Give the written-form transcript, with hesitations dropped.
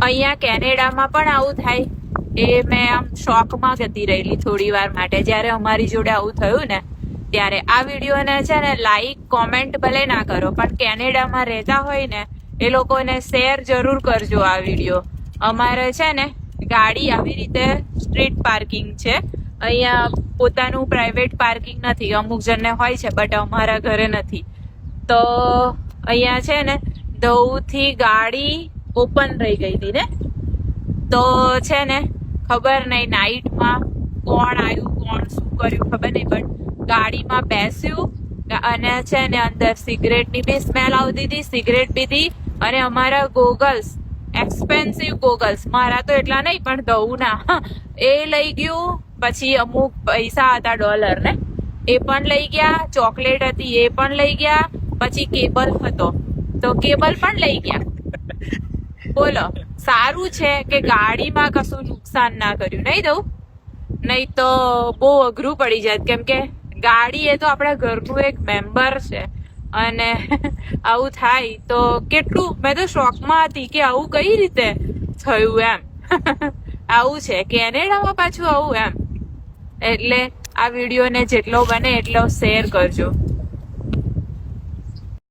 અહીંયા કેનેડામાં પણ આવું થાય એ મેં આમ શોકમાં જતી રહેલી થોડી વાર માટે જ્યારે અમારી જોડે આવું થયું ને ત્યારે. આ વિડીયોને છે ને લાઈક કોમેન્ટ ભલે ના કરો પણ કેનેડામાં રહેતા હોય ને એ લોકોને શેર જરૂર કરજો આ વિડીયો. અમારે છે ને ગાડી આવી રીતે સ્ટ્રીટ પાર્કિંગ છે અહીંયા, પોતાનું પ્રાઇવેટ પાર્કિંગ નથી. અમુક જણને હોય છે બટ અમારા ઘરે નથી. તો અહીંયા છે ને દઉથી ગાડી ઓપન રહી ગઈ હતી ને, તો છે ને ખબર નહીં નાઇટમાં કોણ આવ્યું કોણ શું કર્યું ખબર નહીં, બટ ગાડીમાં બેસ્યું અને છે ને અંદર સિગરેટની બી સ્મેલ આવતી હતી, સિગરેટ પીધી અને અમારા ગોગલ્સ, એક્સપેન્સિવ ગોગલ્સ, મારા તો એટલા નહીં પણ દઉના, એ લઈ ગયું. પછી અમુક પૈસા હતા ડોલર ને એ પણ લઈ ગયા, ચોકલેટ હતી એ પણ લઈ ગયા, પછી કેબલ હતો તો કેબલ પણ લઈ ગયા. બોલો, સારું છે કે ગાડીમાં કશું નુકસાન ના કર્યું, નહીં દઉં? નહીં તો બહુ અઘરું પડી જાય, કેમ કે ગાડી એ તો આપણા ઘરનું એક મેમ્બર છે અને આવું થાય તો કેટલું. મેં તો શોકમાં હતી કે આવું કઈ રીતે થયું એમ. આવું છે કેનેડામાં પાછું આવું એમ. એટલે આ વિડીયોને જેટલો બને એટલો શેર કરજો.